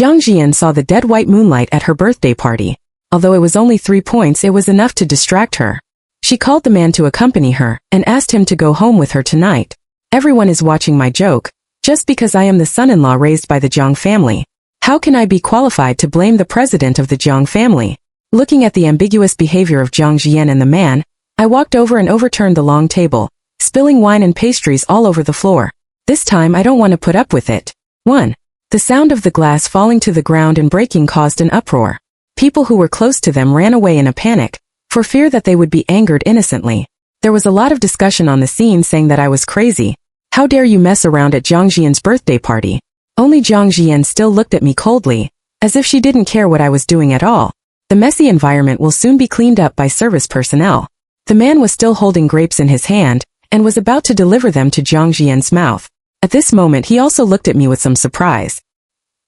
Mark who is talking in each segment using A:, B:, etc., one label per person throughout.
A: Jiang Zhiyan saw the dead white moonlight at her birthday party. Although it was only 3 points, it was enough to distract her. She called the man to accompany her and asked him to go home with her tonight. Everyone is watching my joke. Just because I am the son-in-law raised by the Jiang family, how can I be qualified to blame the president of the Jiang family? Looking at the ambiguous behavior of Jiang Zhiyan and the man, I walked over and overturned the long table, spilling wine and pastries all over the floor. This time I don't want to put up with it. 1. The sound of the glass falling to the ground and breaking caused an uproar. People who were close to them ran away in a panic, for fear that they would be angered innocently. There was a lot of discussion on the scene saying that I was crazy. How dare you mess around at Jiang Zhiyan's birthday party? Only Jiang Zhiyan still looked at me coldly, as if she didn't care what I was doing at all. The messy environment will soon be cleaned up by service personnel. The man was still holding grapes in his hand, and was about to deliver them to Jiang Zhiyan's mouth. At this moment he also looked at me with some surprise.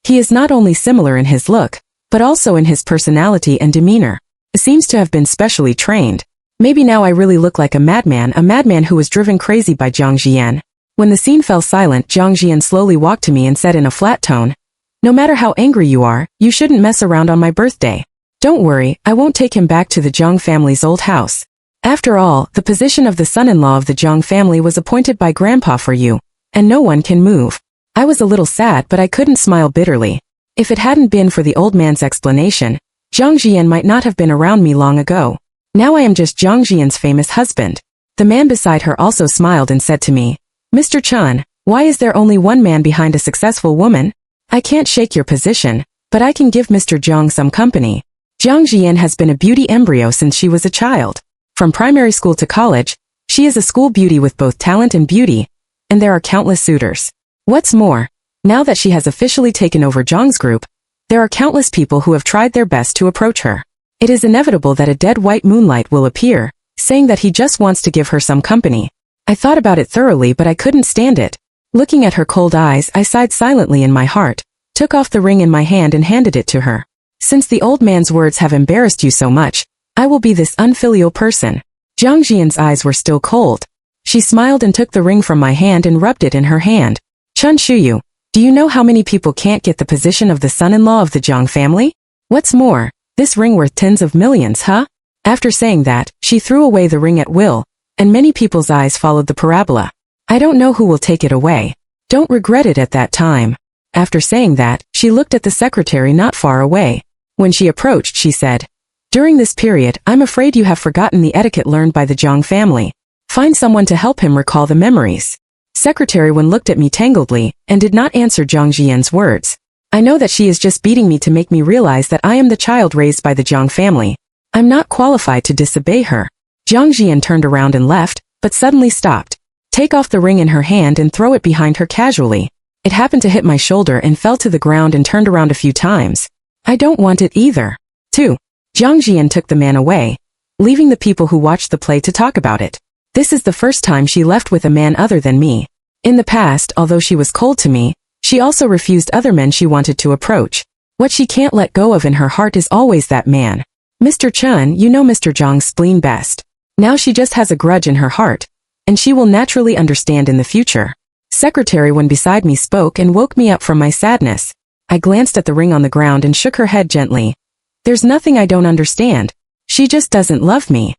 A: He is not only similar in his look, but also in his personality and demeanor. He seems to have been specially trained. Maybe now I really look like a madman who was driven crazy by Jiang Zhiyan. When the scene fell silent, Jiang Zhiyan slowly walked to me and said in a flat tone, "No matter how angry you are, you shouldn't mess around on my birthday. Don't worry, I won't take him back to the Jiang family's old house. After all, the position of the son-in-law of the Jiang family was appointed by Grandpa for you, and no one can move." I was a little sad, but I couldn't smile bitterly. If it hadn't been for the old man's explanation, Jiang Zhiyan might not have been around me long ago. Now I am just Jiang Zhiyan's famous husband. The man beside her also smiled and said to me, "Mr. Chun, why is there only one man behind a successful woman? I can't shake your position, but I can give Mr. Jiang some company." Jiang Zhiyan has been a beauty embryo since she was a child. From primary school to college, she is a school beauty with both talent and beauty, and there are countless suitors. What's more, now that she has officially taken over Jiang's group, there are countless people who have tried their best to approach her. It is inevitable that a dead white moonlight will appear, saying that he just wants to give her some company. I thought about it thoroughly, but I couldn't stand it. Looking at her cold eyes, I sighed silently in my heart, took off the ring in my hand and handed it to her. "Since the old man's words have embarrassed you so much, I will be this unfilial person." Jiang Zhiyan's eyes were still cold. She smiled and took the ring from my hand and rubbed it in her hand. "Chun Shuyu, do you know how many people can't get the position of the son-in-law of the Jiang family? What's more, this ring worth tens of millions, huh?" After saying that, she threw away the ring at will, and many people's eyes followed the parabola. "I don't know who will take it away. Don't regret it at that time." After saying that, she looked at the secretary not far away. When she approached, she said, "During this period, I'm afraid you have forgotten the etiquette learned by the Jiang family. Find someone to help him recall the memories." Secretary Wen looked at me tangledly, and did not answer Jiang Zhiyan's words. I know that she is just beating me to make me realize that I am the child raised by the Jiang family. I'm not qualified to disobey her. Jiang Zhiyan turned around and left, but suddenly stopped. Take off the ring in her hand and throw it behind her casually. It happened to hit my shoulder and fell to the ground and turned around a few times. I don't want it either. 2. Jiang Zhiyan took the man away, leaving the people who watched the play to talk about it. This is the first time she left with a man other than me. In the past, although she was cold to me, she also refused other men she wanted to approach. What she can't let go of in her heart is always that man. Mr. Chun, you know Mr. Jiang's spleen best. Now she just has a grudge in her heart, and she will naturally understand in the future. Secretary Wen beside me spoke and woke me up from my sadness. I glanced at the ring on the ground and shook her head gently. "There's nothing I don't understand. She just doesn't love me."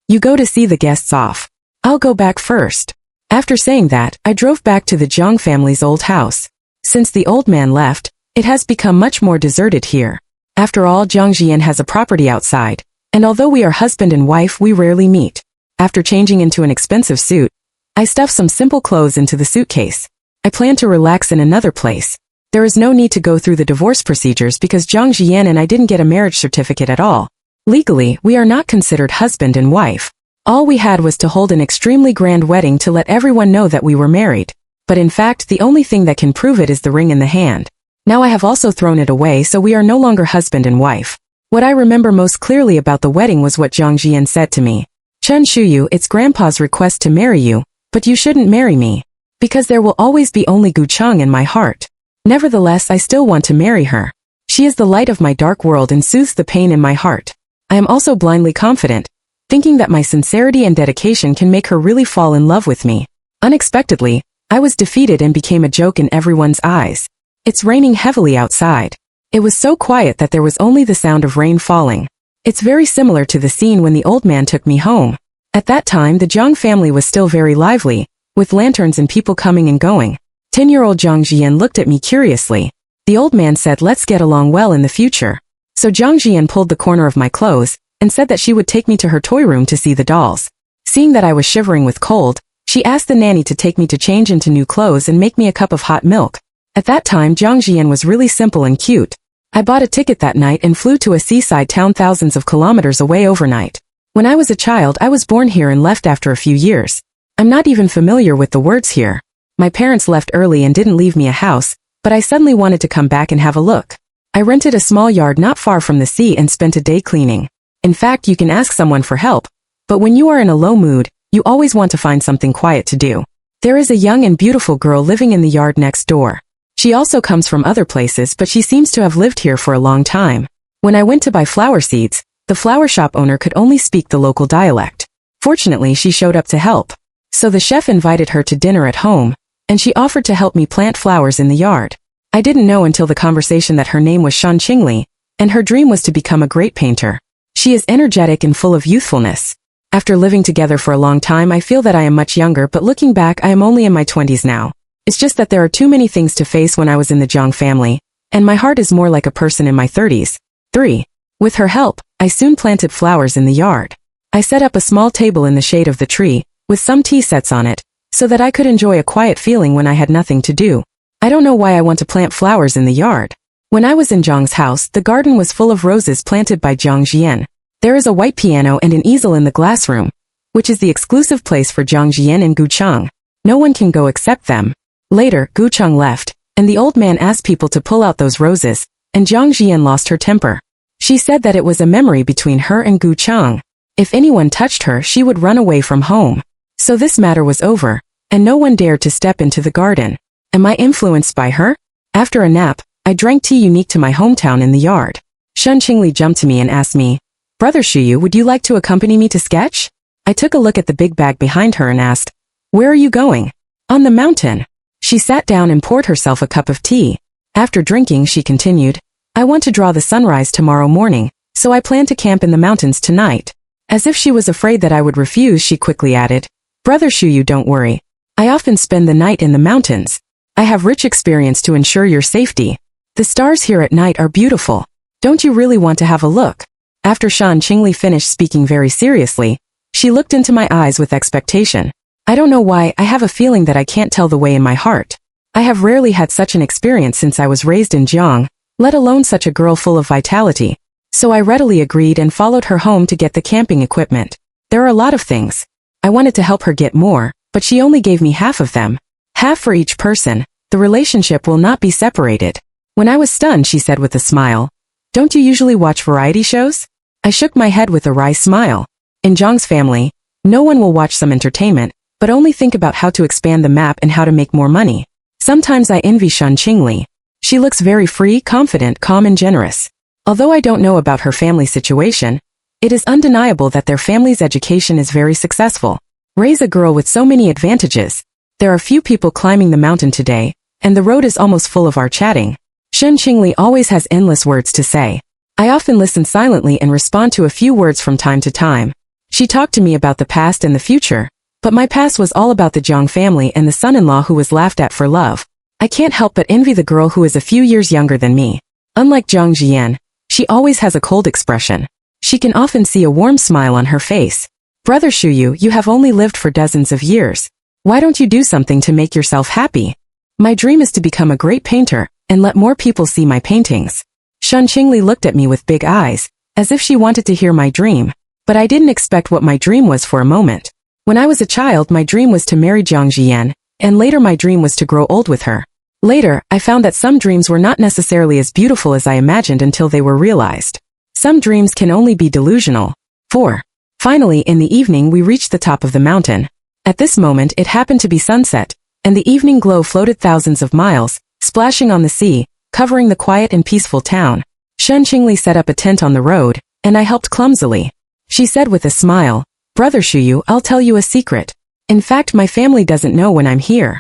A: "You go to see the guests off. I'll go back first." After saying that, I drove back to the Jiang family's old house. Since the old man left, it has become much more deserted here. After all, Jiang Zhiyan has a property outside, and although we are husband and wife, we rarely meet. After changing into an expensive suit, I stuffed some simple clothes into the suitcase. I plan to relax in another place. There is no need to go through the divorce procedures because Jiang Zhiyan and I didn't get a marriage certificate at all. Legally, we are not considered husband and wife. All we had was to hold an extremely grand wedding to let everyone know that we were married. But in fact, the only thing that can prove it is the ring in the hand. Now I have also thrown it away, so we are no longer husband and wife. What I remember most clearly about the wedding was what Jiang Zhiyan said to me. "Chun Shuyu, it's Grandpa's request to marry you, but you shouldn't marry me, because there will always be only Gu Cheng in my heart. Nevertheless, I still want to marry her. She is the light of my dark world and soothes the pain in my heart. I am also blindly confident, thinking that my sincerity and dedication can make her really fall in love with me." Unexpectedly, I was defeated and became a joke in everyone's eyes. It's raining heavily outside. It was so quiet that there was only the sound of rain falling. It's very similar to the scene when the old man took me home. At that time the Jiang family was still very lively, with lanterns and people coming and going. 10-year-old Jiang Zhiyan looked at me curiously. The old man said, let's get along well in the future. So Jiang Zhiyan pulled the corner of my clothes, and said that she would take me to her toy room to see the dolls. Seeing that I was shivering with cold, she asked the nanny to take me to change into new clothes and make me a cup of hot milk. At that time Jiang Zhiyan was really simple and cute. I bought a ticket that night and flew to a seaside town thousands of kilometers away overnight. When I was a child I was born here and left after a few years. I'm not even familiar with the words here. My parents left early and didn't leave me a house, but I suddenly wanted to come back and have a look. I rented a small yard not far from the sea and spent a day cleaning. In fact, you can ask someone for help, but when you are in a low mood, you always want to find something quiet to do. There is a young and beautiful girl living in the yard next door. She also comes from other places, but she seems to have lived here for a long time. When I went to buy flower seeds, the flower shop owner could only speak the local dialect. Fortunately, she showed up to help. So the chef invited her to dinner at home, and she offered to help me plant flowers in the yard. I didn't know until the conversation that her name was Shan Qingli, and her dream was to become a great painter. She is energetic and full of youthfulness. After living together for a long time I feel that I am much younger, but looking back I am only in my 20s now. It's just that there are too many things to face when I was in the Jiang family, and my heart is more like a person in my 30s. 3. With her help, I soon planted flowers in the yard. I set up a small table in the shade of the tree, with some tea sets on it, so that I could enjoy a quiet feeling when I had nothing to do. I don't know why I want to plant flowers in the yard. When I was in Jiang's house, the garden was full of roses planted by Jiang Zhiyan. There is a white piano and an easel in the glass room, which is the exclusive place for Jiang Zhiyan and Gu Chang. No one can go except them. Later, Gu Chang left, and the old man asked people to pull out those roses, and Jiang Zhiyan lost her temper. She said that it was a memory between her and Gu Chang. If anyone touched her, she would run away from home. So this matter was over, and no one dared to step into the garden. Am I influenced by her? After a nap, I drank tea unique to my hometown in the yard. Shan Qingli jumped to me and asked me, Brother Shuyu, would you like to accompany me to sketch? I took a look at the big bag behind her and asked, Where are you going? On the mountain. She sat down and poured herself a cup of tea. After drinking, she continued, I want to draw the sunrise tomorrow morning, so I plan to camp in the mountains tonight. As if she was afraid that I would refuse, she quickly added, Brother Shuyu, don't worry. I often spend the night in the mountains. I have rich experience to ensure your safety. The stars here at night are beautiful. Don't you really want to have a look? After Shan Qingli finished speaking very seriously, she looked into my eyes with expectation. I don't know why, I have a feeling that I can't tell the way in my heart. I have rarely had such an experience since I was raised in Jiang, let alone such a girl full of vitality. So I readily agreed and followed her home to get the camping equipment. There are a lot of things. I wanted to help her get more, but she only gave me half of them. Half for each person. The relationship will not be separated. When I was stunned, she said with a smile, Don't you usually watch variety shows? I shook my head with a wry smile. In Jiang's family, no one will watch some entertainment, but only think about how to expand the map and how to make more money. Sometimes I envy Shan Qingli. She looks very free, confident, calm and generous. Although I don't know about her family situation, it is undeniable that their family's education is very successful. Raise a girl with so many advantages. There are few people climbing the mountain today, and the road is almost full of our chatting. Shan Qingli always has endless words to say. I often listen silently and respond to a few words from time to time. She talked to me about the past and the future, but my past was all about the Jiang family and the son-in-law who was laughed at for love. I can't help but envy the girl who is a few years younger than me. Unlike Jiang Zhiyan, she always has a cold expression. She can often see a warm smile on her face. Brother Shuyu, you have only lived for dozens of years. Why don't you do something to make yourself happy? My dream is to become a great painter, and let more people see my paintings. Shan Qingli looked at me with big eyes, as if she wanted to hear my dream. But I didn't expect what my dream was for a moment. When I was a child, my dream was to marry Jiang Zhiyan, and later my dream was to grow old with her. Later, I found that some dreams were not necessarily as beautiful as I imagined until they were realized. Some dreams can only be delusional. 4. Finally, in the evening we reached the top of the mountain. At this moment it happened to be sunset, and the evening glow floated thousands of miles, splashing on the sea, covering the quiet and peaceful town. Shan Qingli set up a tent on the road, and I helped clumsily. She said with a smile, Brother Shuyu, I'll tell you a secret. In fact, my family doesn't know when I'm here.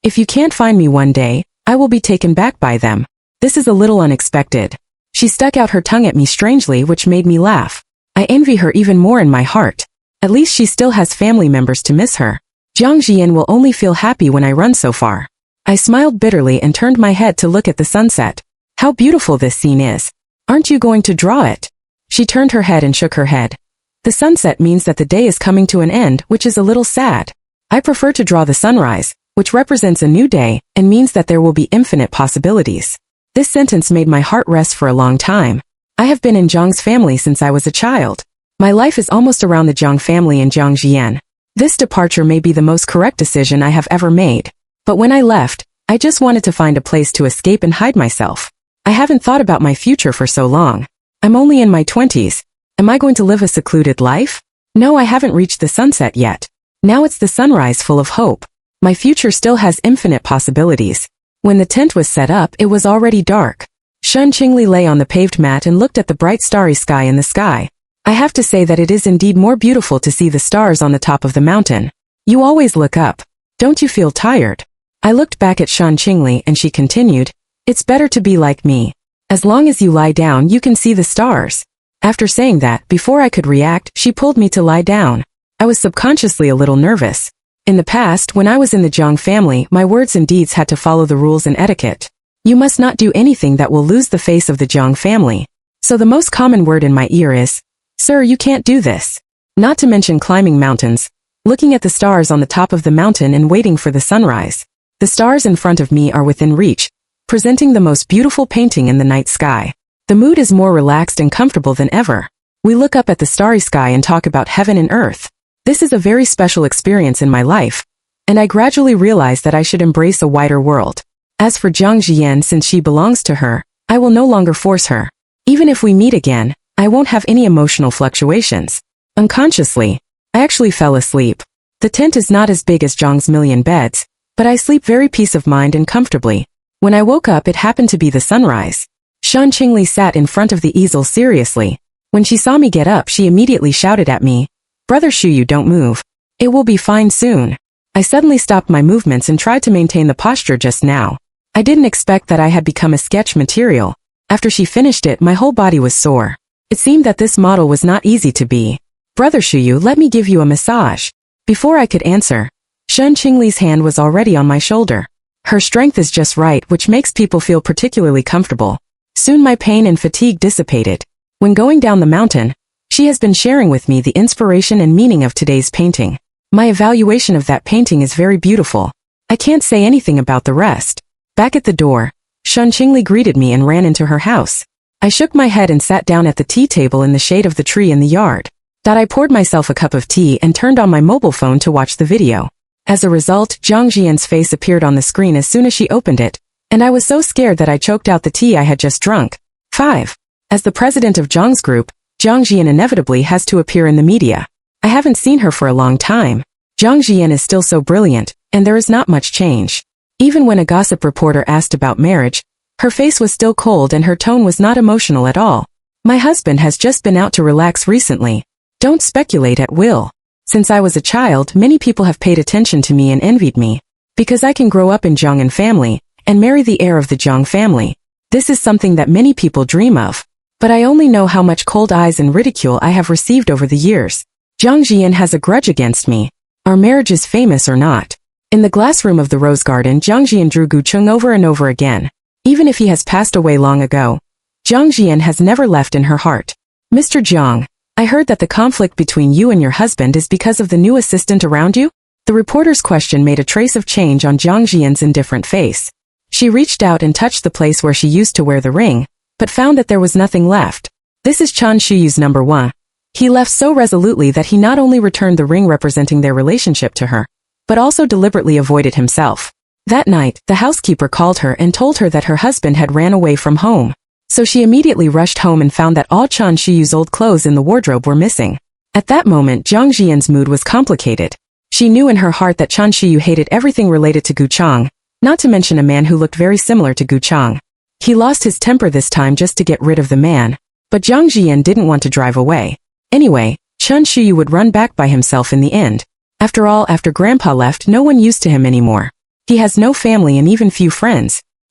A: If you can't find me one day, I will be taken back by them. This is a little unexpected. She stuck out her tongue at me strangely, which made me laugh. I envy her even more in my heart. At least she still has family members to miss her. Jiang Zhiyan will only feel happy when I run so far. I smiled bitterly and turned my head to look at the sunset. How beautiful this scene is. Aren't you going to draw it? She turned her head and shook her head. The sunset means that the day is coming to an end, which is a little sad. I prefer to draw the sunrise, which represents a new day and means that there will be infinite possibilities. This sentence made my heart rest for a long time. I have been in Jiang's family since I was a child. My life is almost around the Jiang family in Jiang Zhiyan. This departure may be the most correct decision I have ever made. But when I left, I just wanted to find a place to escape and hide myself. I haven't thought about my future for so long. I'm only in my 20s. Am I going to live a secluded life? No, I haven't reached the sunset yet. Now it's the sunrise full of hope. My future still has infinite possibilities. When the tent was set up, it was already dark. Shun Qingli lay on the paved mat and looked at the bright starry sky in the sky. I have to say that it is indeed more beautiful to see the stars on the top of the mountain. You always look up. Don't you feel tired? I looked back at Shun Qingli and she continued, "It's better to be like me. As long as you lie down, you can see the stars." After saying that, before I could react, she pulled me to lie down. I was subconsciously a little nervous. In the past, when I was in the Jiang family, my words and deeds had to follow the rules and etiquette. You must not do anything that will lose the face of the Jiang family. So the most common word in my ear is, "Sir, you can't do this." Not to mention climbing mountains, looking at the stars on the top of the mountain and waiting for the sunrise. The stars in front of me are within reach, presenting the most beautiful painting in the night sky. The mood is more relaxed and comfortable than ever. We look up at the starry sky and talk about heaven and earth. This is a very special experience in my life, and I gradually realized that I should embrace a wider world. As for Jiang Zhiyan, since she belongs to her, I will no longer force her. Even if we meet again, I won't have any emotional fluctuations. Unconsciously, I actually fell asleep. The tent is not as big as Jiang's million beds, but I sleep very peace of mind and comfortably. When I woke up, it happened to be the sunrise. Shun Qingli sat in front of the easel seriously. When she saw me get up, she immediately shouted at me, "Brother Shuyu, don't move. It will be fine soon." I suddenly stopped my movements and tried to maintain the posture just now. I didn't expect that I had become a sketch material. After she finished it, my whole body was sore. It seemed that this model was not easy to be. "Brother Shuyu, let me give you a massage." Before I could answer, Shun Qingli's hand was already on my shoulder. Her strength is just right, which makes people feel particularly comfortable. Soon my pain and fatigue dissipated. When going down the mountain, she has been sharing with me the inspiration and meaning of today's painting. My evaluation of that painting is very beautiful. I can't say anything about the rest. Back at the door, Shun Qingli greeted me and ran into her house. I shook my head and sat down at the tea table in the shade of the tree in the yard. I poured myself a cup of tea and turned on my mobile phone to watch the video. As a result, Jiang Zhiyan's face appeared on the screen as soon as she opened it, and I was so scared that I choked out the tea I had just drunk. 5. As the president of Jiang's group, Jiang Zhiyan inevitably has to appear in the media. I haven't seen her for a long time. Jiang Zhiyan is still so brilliant, and there is not much change. Even when a gossip reporter asked about marriage, her face was still cold and her tone was not emotional at all. My husband has just been out to relax recently. Don't speculate at will. Since I was a child, many people have paid attention to me and envied me. Because I can grow up in Jiang family, and marry the heir of the Jiang family. This is something that many people dream of. But I only know how much cold eyes and ridicule I have received over the years. Jiang Zhiyan has a grudge against me. Our marriage is famous or not. In the glass room of the rose garden, Jiang Zhiyan drew Gu Cheng over and over again. Even if he has passed away long ago, Jiang Zhiyan has never left in her heart. "Mr. Jiang, I heard that the conflict between you and your husband is because of the new assistant around you?" The reporter's question made a trace of change on Jiang Zhiyan's indifferent face. She reached out and touched the place where she used to wear the ring, but found that there was nothing left. "This is Chan Shuyu's number 1. He left so resolutely that he not only returned the ring representing their relationship to her, but also deliberately avoided himself. That night, the housekeeper called her and told her that her husband had ran away from home. So she immediately rushed home and found that all Chan Shuyu's old clothes in the wardrobe were missing. At that moment, Jiang Zhiyan's mood was complicated. She knew in her heart that Chan Shuyu hated everything related to Gu Chang, not to mention a man who looked very similar to Gu Chang. He lost his temper this time just to get rid of the man, but Jiang Zhiyan didn't want to drive away. Anyway, Chan Shuyu would run back by himself in the end. After all, after Grandpa left, no one used to him anymore. He has no family and even few friends.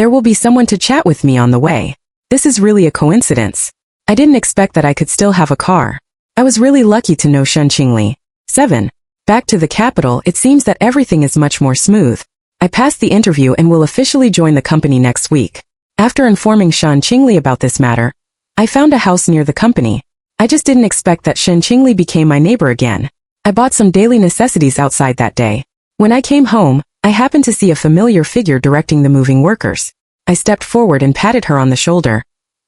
A: There will be someone to chat with me on the way. This is really a coincidence. I didn't expect that I could still have a car. I was really lucky to know Shen Qingli. 7. Back to the capital, it seems that everything is much more smooth. I passed the interview and will officially join the company next week. After informing Shen Qingli about this matter, I found a house near the company. I just didn't expect that Shen Qingli became my neighbor again. I bought some daily necessities outside that day. When I came home, I happened to see a familiar figure directing the moving workers. I stepped forward and patted her on the shoulder.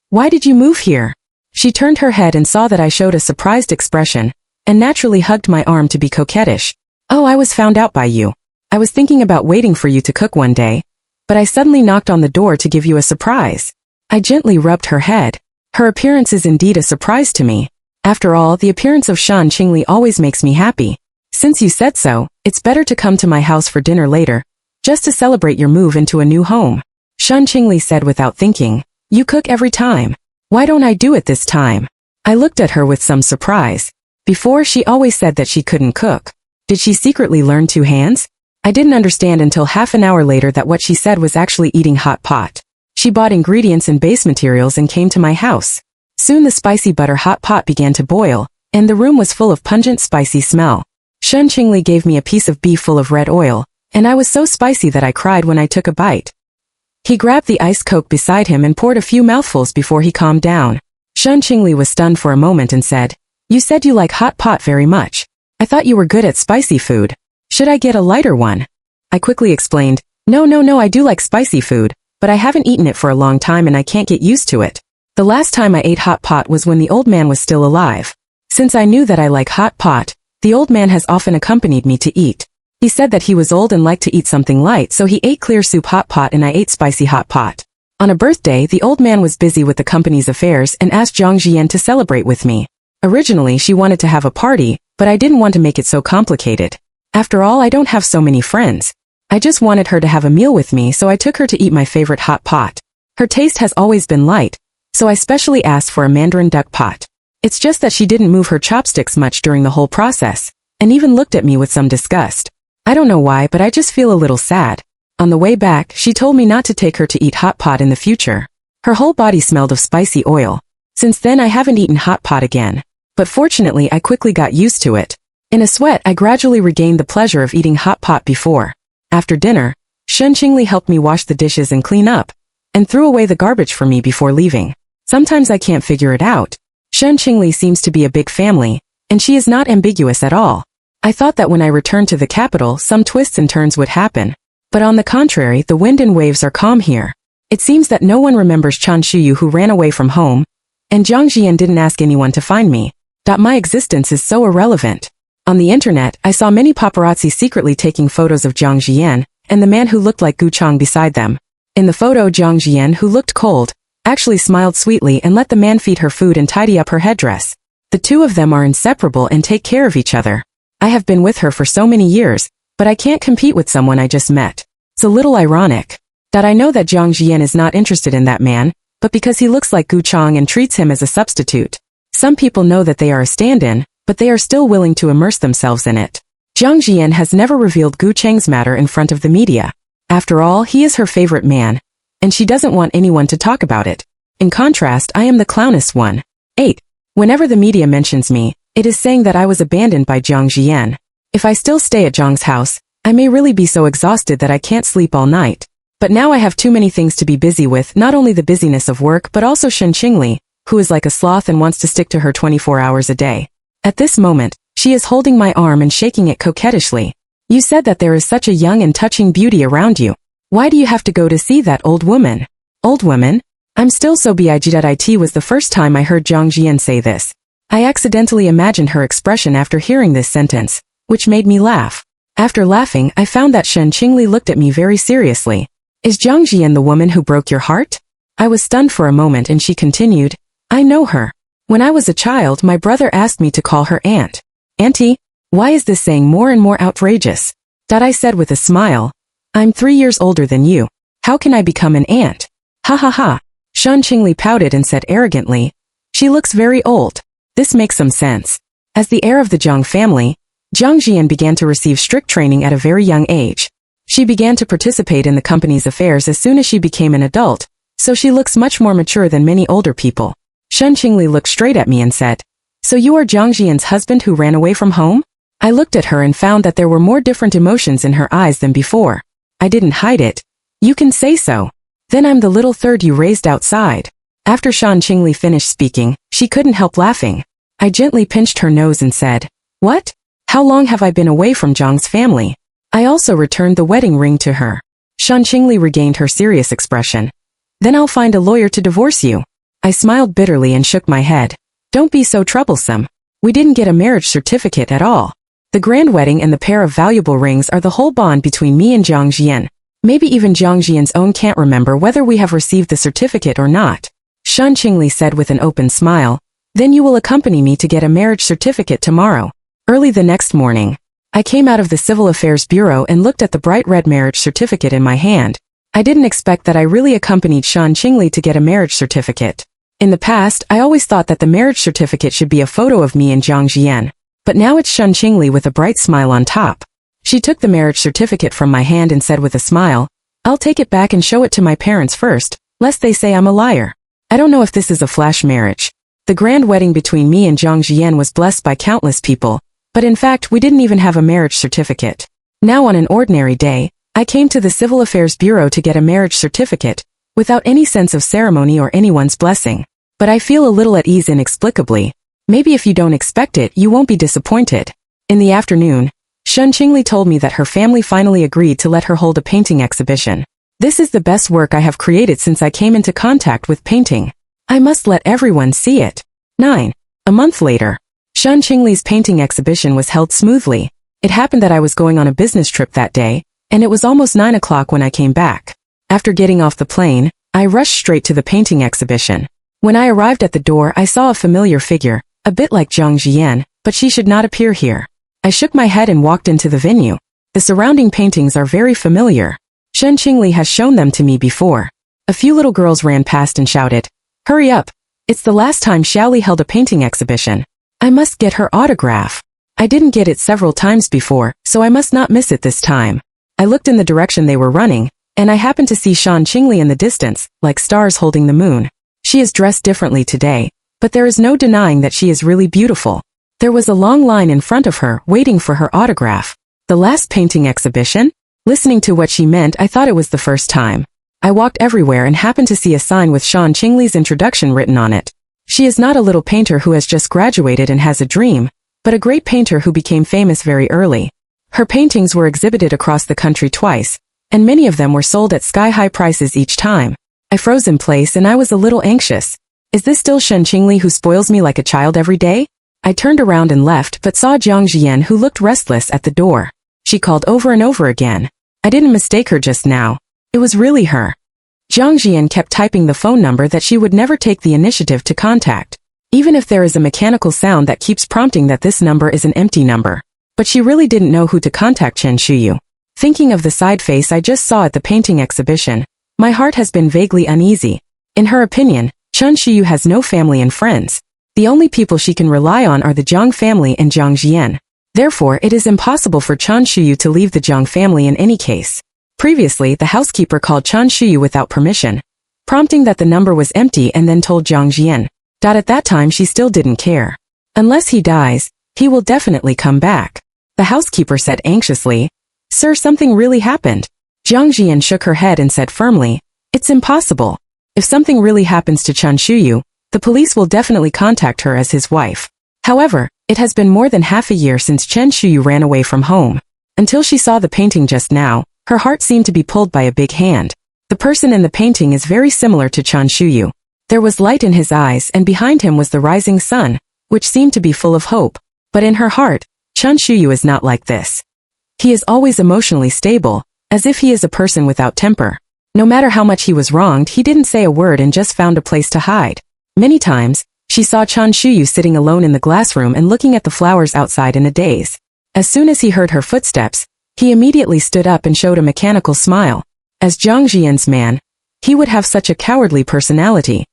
A: Why did you move here? She turned her head and saw that I showed a surprised expression, and naturally hugged my arm to be coquettish. Oh, I was found out by you. I was thinking about waiting for you to cook one day, but I suddenly knocked on the door to give you a surprise. I gently rubbed her head. Her appearance is indeed a surprise to me. After all, the appearance of Shen Qingli always makes me happy. Since you said so, it's better to come to my house for dinner later, just to celebrate your move into a new home. Shen Qingli said without thinking. You cook every time. Why don't I do it this time? I looked at her with some surprise. Before, she always said that she couldn't cook. Did she secretly learn two hands? I didn't understand until half an hour later that what she said was actually eating hot pot. She bought ingredients and base materials and came to my house. Soon the spicy butter hot pot began to boil, and the room was full of pungent spicy smell. Shen Qingli gave me a piece of beef full of red oil, and I was so spicy that I cried when I took a bite. He grabbed the iced Coke beside him and poured a few mouthfuls before he calmed down. Shen Qingli was stunned for a moment and said, You said you like hot pot very much. I thought you were good at spicy food. Should I get a lighter one? I quickly explained, No, I do like spicy food, but I haven't eaten it for a long time and I can't get used to it. The last time I ate hot pot was when the old man was still alive. Since I knew that I like hot pot, the old man has often accompanied me to eat. He said that he was old and liked to eat something light, so he ate clear soup hot pot and I ate spicy hot pot. On a birthday, the old man was busy with the company's affairs and asked Jiang Zhiyan to celebrate with me. Originally, she wanted to have a party, but I didn't want to make it so complicated. After all, I don't have so many friends. I just wanted her to have a meal with me, so I took her to eat my favorite hot pot. Her taste has always been light, so I specially asked for a mandarin duck pot. It's just that she didn't move her chopsticks much during the whole process, and even looked at me with some disgust. I don't know why, but I just feel a little sad. On the way back, she told me not to take her to eat hot pot in the future. Her whole body smelled of spicy oil. Since then I haven't eaten hot pot again. But fortunately I quickly got used to it. In a sweat, I gradually regained the pleasure of eating hot pot before. After dinner, Shen Qingli helped me wash the dishes and clean up, and threw away the garbage for me before leaving. Sometimes I can't figure it out. Shen Qingli seems to be a big family, and she is not ambiguous at all. I thought that when I returned to the capital, some twists and turns would happen. But on the contrary, the wind and waves are calm here. It seems that no one remembers Chan Shuyu who ran away from home, and Jiang Zhiyan didn't ask anyone to find me. That my existence is so irrelevant. On the internet, I saw many paparazzi secretly taking photos of Jiang Zhiyan, and the man who looked like Gu Chang beside them. In the photo, Jiang Zhiyan, who looked cold, actually smiled sweetly and let the man feed her food and tidy up her headdress. The two of them are inseparable and take care of each other. I have been with her for so many years, but I can't compete with someone I just met. It's a little ironic that I know that Jiang Zhiyan is not interested in that man, but because he looks like Gu Chang and treats him as a substitute. Some people know that they are a stand-in, but they are still willing to immerse themselves in it. Jiang Zhiyan has never revealed Gu Chang's matter in front of the media. After all, he is her favorite man, and she doesn't want anyone to talk about it. In contrast, I am the clownest one. 8. Whenever the media mentions me, it is saying that I was abandoned by Jiang Zhiyan. If I still stay at Jiang's house, I may really be so exhausted that I can't sleep all night. But now I have too many things to be busy with, not only the busyness of work but also Shen Qingli, who is like a sloth and wants to stick to her 24 hours a day. At this moment, she is holding my arm and shaking it coquettishly. You said that there is such a young and touching beauty around you. Why do you have to go to see that old woman? Old woman? I'm still so big. It was the first time I heard Jiang Zhiyan say this. I accidentally imagined her expression after hearing this sentence, which made me laugh. After laughing, I found that Shen Qingli looked at me very seriously. Is Jiang Zhiyan the woman who broke your heart? I was stunned for a moment and she continued, I know her. When I was a child, my brother asked me to call her aunt. Auntie? Why is this saying more and more outrageous? That I said with a smile. I'm 3 years older than you. How can I become an aunt? Ha ha ha. Shen Qingli pouted and said arrogantly, she looks very old. This makes some sense. As the heir of the Jiang family, Jiang Zhiyan began to receive strict training at a very young age. She began to participate in the company's affairs as soon as she became an adult, so she looks much more mature than many older people. Shen Qingli looked straight at me and said, "So you are Jiang Zhiyan's husband who ran away from home?" I looked at her and found that there were more different emotions in her eyes than before. I didn't hide it. "You can say so. Then I'm the little third you raised outside." After Shen Qingli finished speaking, she couldn't help laughing. I gently pinched her nose and said, "What? How long have I been away from Jiang's family?" I also returned the wedding ring to her. Shen Qingli regained her serious expression. "Then I'll find a lawyer to divorce you." I smiled bitterly and shook my head. "Don't be so troublesome. We didn't get a marriage certificate at all. The grand wedding and the pair of valuable rings are the whole bond between me and Jiang Zhiyan. Maybe even Jiang Zhiyan's own can't remember whether we have received the certificate or not." Shen Qingli said with an open smile, "Then you will accompany me to get a marriage certificate tomorrow." Early the next morning, I came out of the Civil Affairs Bureau and looked at the bright red marriage certificate in my hand. I didn't expect that I really accompanied Shen Qingli to get a marriage certificate. In the past, I always thought that the marriage certificate should be a photo of me and Jiang Zhiyan. But now it's Shen Qingli with a bright smile on top. She took the marriage certificate from my hand and said with a smile, "I'll take it back and show it to my parents first, lest they say I'm a liar. I don't know if this is a flash marriage. The grand wedding between me and Jiang Zhiyan was blessed by countless people, but in fact we didn't even have a marriage certificate. Now on an ordinary day, I came to the Civil Affairs Bureau to get a marriage certificate, without any sense of ceremony or anyone's blessing. But I feel a little at ease inexplicably. Maybe if you don't expect it, you won't be disappointed." In the afternoon, Shen Qingli told me that her family finally agreed to let her hold a painting exhibition. "This is the best work I have created since I came into contact with painting. I must let everyone see it." 9. A month later, Shen Qingli's painting exhibition was held smoothly. It happened that I was going on a business trip that day, and it was almost 9 o'clock when I came back. After getting off the plane, I rushed straight to the painting exhibition. When I arrived at the door, I saw a familiar figure, a bit like Jiang Zhiyan, but she should not appear here. I shook my head and walked into the venue. The surrounding paintings are very familiar. Shen Qingli has shown them to me before. A few little girls ran past and shouted, "Hurry up! It's the last time Xiaoli held a painting exhibition. I must get her autograph." I didn't get it several times before, so I must not miss it this time. I looked in the direction they were running, and I happened to see Shen Qingli in the distance, like stars holding the moon. She is dressed differently today, but there is no denying that she is really beautiful. There was a long line in front of her, waiting for her autograph. The last painting exhibition? Listening to what she meant, I thought it was the first time. I walked everywhere and happened to see a sign with Shen Qingli's introduction written on it. She is not a little painter who has just graduated and has a dream, but a great painter who became famous very early. Her paintings were exhibited across the country twice, and many of them were sold at sky-high prices each time. I froze in place and I was a little anxious. Is this still Shen Qingli who spoils me like a child every day? I turned around and left but saw Jiang Zhiyan who looked restless at the door. She called over and over again. I didn't mistake her just now. It was really her. Jiang Zhiyan kept typing the phone number that she would never take the initiative to contact, even if there is a mechanical sound that keeps prompting that this number is an empty number. But she really didn't know who to contact. Chen Shuyu. Thinking of the side face I just saw at the painting exhibition, my heart has been vaguely uneasy. In her opinion, Chen Shuyu has no family and friends. The only people she can rely on are the Jiang family and Jiang Zhiyan. Therefore, it is impossible for Chen Shuyu to leave the Jiang family in any case. Previously, the housekeeper called Chen Shuyu without permission, prompting that the number was empty and then told Jiang Zhiyan. At that time she still didn't care. Unless he dies, he will definitely come back. The housekeeper said anxiously, "Sir, something really happened." Jiang Zhiyan shook her head and said firmly, "It's impossible. If something really happens to Chen Shuyu, the police will definitely contact her as his wife. However, it has been more than half a year since Chen Shuyu ran away from home. Until she saw the painting just now, her heart seemed to be pulled by a big hand. The person in the painting is very similar to Chen Shuyu. There was light in his eyes and behind him was the rising sun, which seemed to be full of hope. But in her heart, Chen Shuyu is not like this. He is always emotionally stable, as if he is a person without temper. No matter how much he was wronged, he didn't say a word and just found a place to hide. Many times, she saw Chen Shuyu sitting alone in the glass room and looking at the flowers outside in a daze. As soon as he heard her footsteps, he immediately stood up and showed a mechanical smile. As Jiang Zhiyan's man, he would have such a cowardly personality.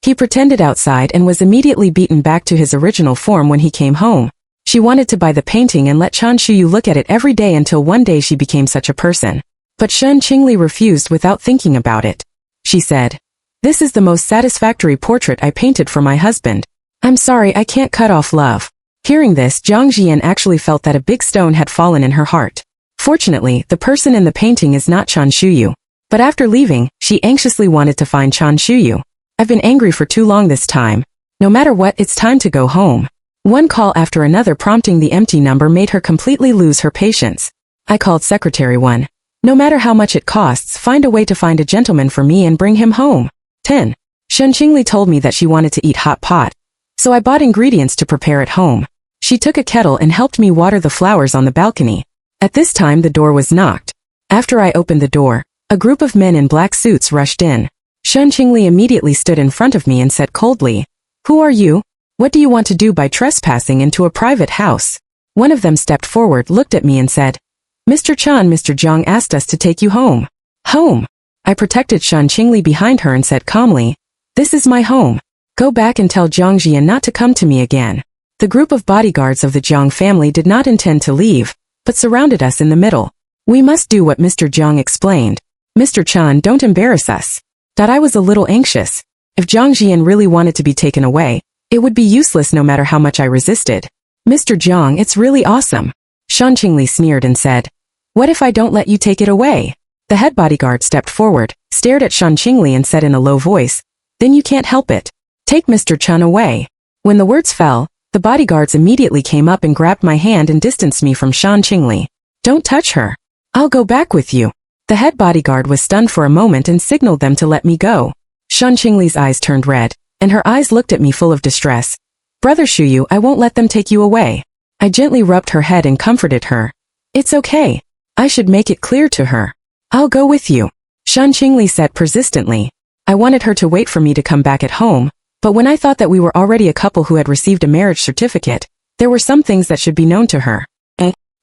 A: He pretended outside and was immediately beaten back to his original form when he came home. She wanted to buy the painting and let Chen Shuyu look at it every day until one day she became such a person. But Shen Qingli refused without thinking about it. She said, "This is the most satisfactory portrait I painted for my husband. I'm sorry I can't cut off love." Hearing this, Jiang Zhiyan actually felt that a big stone had fallen in her heart. Fortunately, the person in the painting is not Chen Shuyu. But after leaving, she anxiously wanted to find Chen Shuyu. "I've been angry for too long this time. No matter what, it's time to go home." One call after another prompting the empty number made her completely lose her patience. I called Secretary 1. "No matter how much it costs, find a way to find a gentleman for me and bring him home." 10. Shen Qingli told me that she wanted to eat hot pot. So I bought ingredients to prepare at home. She took a kettle and helped me water the flowers on the balcony. At this time the door was knocked. After I opened the door, a group of men in black suits rushed in. Shen Qingli immediately stood in front of me and said coldly, "Who are you? What do you want to do by trespassing into a private house?" One of them stepped forward, looked at me and said, "Mr. Chan, Mr. Jiang asked us to take you home." Home? I protected Shen Qingli behind her and said calmly, "This is my home. Go back and tell Jiang Zhiyan not to come to me again." The group of bodyguards of the Jiang family did not intend to leave, but surrounded us in the middle. "We must do what Mr. Jiang explained. Mr. Chan, don't embarrass us." I was a little anxious. If Jiang Zhiyan really wanted to be taken away, it would be useless no matter how much I resisted. "Mr. Jiang, it's really awesome." Shen Qingli sneered and said, "What if I don't let you take it away?" The head bodyguard stepped forward, stared at Shen Qingli and said in a low voice, "Then you can't help it. Take Mr. Chen away." When the words fell, the bodyguards immediately came up and grabbed my hand and distanced me from Shen Qingli. "Don't touch her. I'll go back with you." The head bodyguard was stunned for a moment and signaled them to let me go. Shen Qingli's eyes turned red, and her eyes looked at me full of distress. "Brother Shuyu, I won't let them take you away." I gently rubbed her head and comforted her. "It's okay. I should make it clear to her. I'll go with you," Shen Qingli said persistently. I wanted her to wait for me to come back at home, but when I thought that we were already a couple who had received a marriage certificate, there were some things that should be known to her.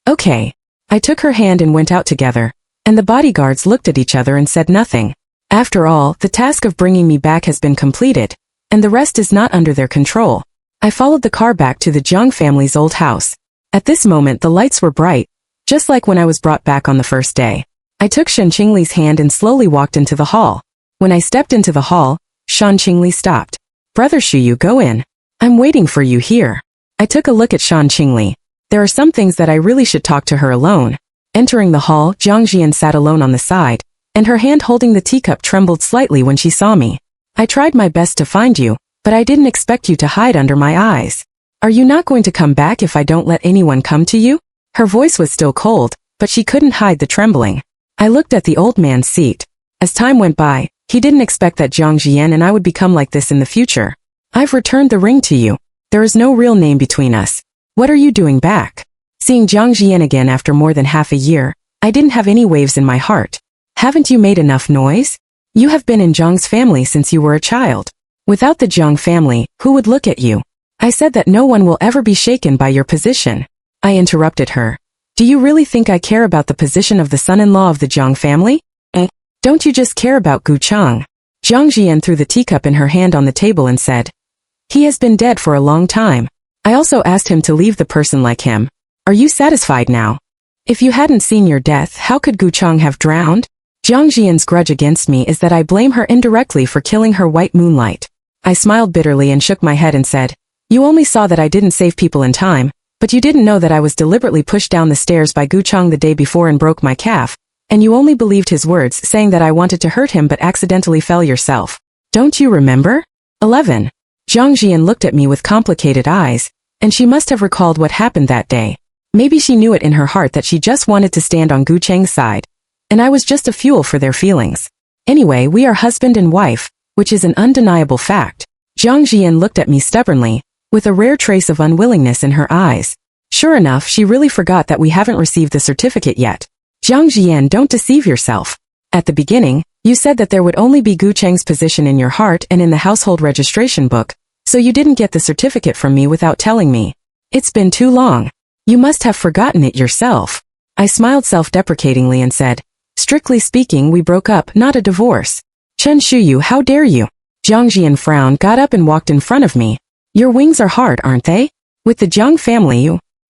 A: Okay. I took her hand and went out together, and the bodyguards looked at each other and said nothing. After all, the task of bringing me back has been completed, and the rest is not under their control. I followed the car back to the Jiang family's old house. At this moment the lights were bright, just like when I was brought back on the first day. I took Shen Qingli's hand and slowly walked into the hall. When I stepped into the hall, Shen Qingli stopped. "Brother Shuyu, go in. I'm waiting for you here." I took a look at Shen Qingli. There are some things that I really should talk to her alone. Entering the hall, Jiang Zhiyan sat alone on the side, and her hand holding the teacup trembled slightly when she saw me. "I tried my best to find you, but I didn't expect you to hide under my eyes. Are you not going to come back if I don't let anyone come to you?" Her voice was still cold, but she couldn't hide the trembling. I looked at the old man's seat. As time went by, he didn't expect that Jiang Zhiyan and I would become like this in the future. "I've returned the ring to you. There is no real name between us. What are you doing back?" Seeing Jiang Zhiyan again after more than half a year, I didn't have any waves in my heart. "Haven't you made enough noise? You have been in Jiang's family since you were a child. Without the Jiang family, who would look at you? I said that no one will ever be shaken by your position." I interrupted her. "Do you really think I care about the position of the son-in-law of the Jiang family? Don't you just care about Gu Chang?" Jiang Zhiyan threw the teacup in her hand on the table and said, "He has been dead for a long time. I also asked him to leave the person like him. Are you satisfied now? If you hadn't seen your death, how could Gu Chang have drowned?" Jiang Zhiyan's grudge against me is that I blame her indirectly for killing her white moonlight. I smiled bitterly and shook my head and said, "You only saw that I didn't save people in time, but you didn't know that I was deliberately pushed down the stairs by Gu Chang the day before and broke my calf. And you only believed his words saying that I wanted to hurt him but accidentally fell yourself. Don't you remember?" 11. Jiang Zhiyan looked at me with complicated eyes, and she must have recalled what happened that day. Maybe she knew it in her heart that she just wanted to stand on Gu Cheng's side, and I was just a fuel for their feelings. Anyway, we are husband and wife, which is an undeniable fact. Jiang Zhiyan looked at me stubbornly, with a rare trace of unwillingness in her eyes. Sure enough, she really forgot that we haven't received the certificate yet. "Jiang Zhiyan, don't deceive yourself. At the beginning, you said that there would only be Gu Cheng's position in your heart and in the household registration book, so you didn't get the certificate from me without telling me. It's been too long. You must have forgotten it yourself." I smiled self-deprecatingly and said, "Strictly speaking, we broke up, not a divorce." "Chen Shuyu, how dare you?" Jiang Zhiyan frowned, got up and walked in front of me. "Your wings are hard, aren't they? With the Jiang family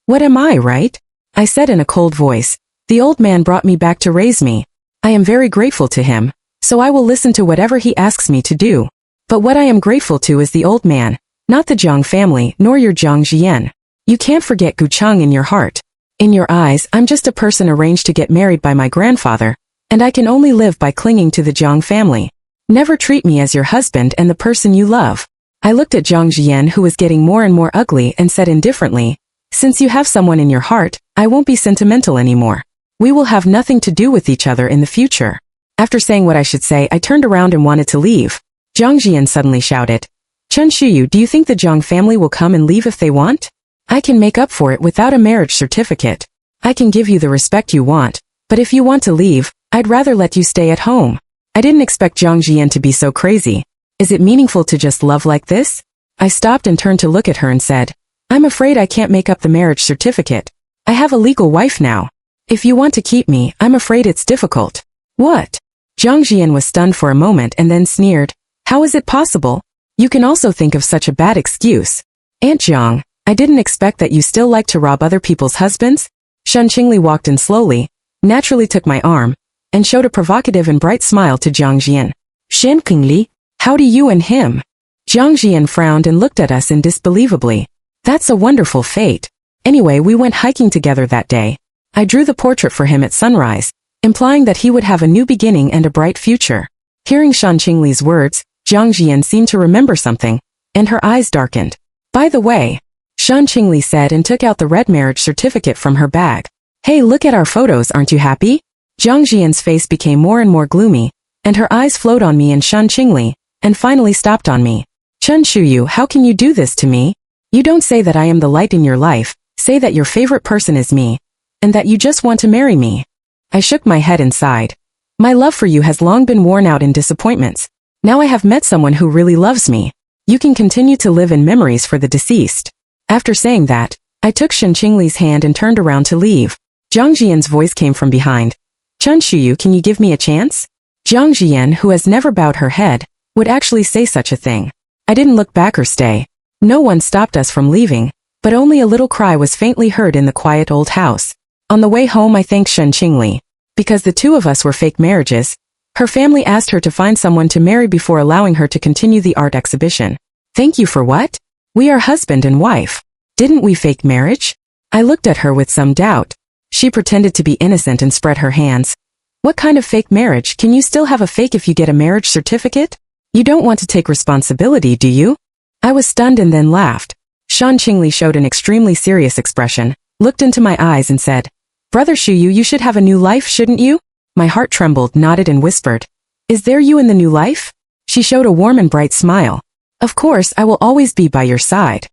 A: What am I, right? I said in a cold voice. The old man brought me back to raise me. I am very grateful to him, so I will listen to whatever he asks me to do. But what I am grateful to is the old man, not the Jiang family, nor your Jiang Zhiyan. You can't forget Gucheng in your heart. In your eyes, I'm just a person arranged to get married by my grandfather, and I can only live by clinging to the Jiang family. Never treat me as your husband and the person you love. I looked at Jiang Zhiyan, who was getting more and more ugly, and said indifferently, since you have someone in your heart, I won't be sentimental anymore. We will have nothing to do with each other in the future. After saying what I should say, I turned around and wanted to leave. Jiang Zhiyan suddenly shouted, Chen Shuyu, do you think the Jiang family will come and leave if they want? I can make up for it without a marriage certificate. I can give you the respect you want, but if you want to leave, I'd rather let you stay at home. I didn't expect Jiang Zhiyan to be so crazy. Is it meaningful to just love like this? I stopped and turned to look at her and said, I'm afraid I can't make up the marriage certificate. I have a legal wife now. If you want to keep me, I'm afraid it's difficult. What? Jiang Zhiyan was stunned for a moment and then sneered. How is it possible? You can also think of such a bad excuse. Aunt Jiang, I didn't expect that you still like to rob other people's husbands. Shen Qingli walked in slowly, naturally took my arm, and showed a provocative and bright smile to Jiang Zhiyan. Shen Qingli, how do you and him? Jiang Zhiyan frowned and looked at us in disbelievably. That's a wonderful fate. Anyway, we went hiking together that day. I drew the portrait for him at sunrise, implying that he would have a new beginning and a bright future. Hearing Shen Qingli's words, Jiang Zhiyan seemed to remember something, and her eyes darkened. By the way, Shen Qingli said and took out the red marriage certificate from her bag. Hey, look at our photos, aren't you happy? Jiang Zhiyan's face became more and more gloomy, and her eyes flowed on me and Shen Qingli, and finally stopped on me. Chen Shuyu, how can you do this to me? You don't say that I am the light in your life, say that your favorite person is me, and that you just want to marry me. I shook my head and sighed. My love for you has long been worn out in disappointments. Now I have met someone who really loves me. You can continue to live in memories for the deceased. After saying that, I took Shen Qingli's hand and turned around to leave. Jiang Zhiyan's voice came from behind. Chen Shuyu, can you give me a chance? Jiang Zhiyan, who has never bowed her head, would actually say such a thing. I didn't look back or stay. No one stopped us from leaving, but only a little cry was faintly heard in the quiet old house. On the way home I thanked Shen Qingli. Because the two of us were fake marriages, her family asked her to find someone to marry before allowing her to continue the art exhibition. Thank you for what? We are husband and wife. Didn't we fake marriage? I looked at her with some doubt. She pretended to be innocent and spread her hands. What kind of fake marriage? Can you still have a fake if you get a marriage certificate? You don't want to take responsibility, do you? I was stunned and then laughed. Shen Qingli showed an extremely serious expression, looked into my eyes and said, Brother Shuyu, you should have a new life, shouldn't you? My heart trembled, nodded and whispered, Is there you in the new life? She showed a warm and bright smile. Of course, I will always be by your side.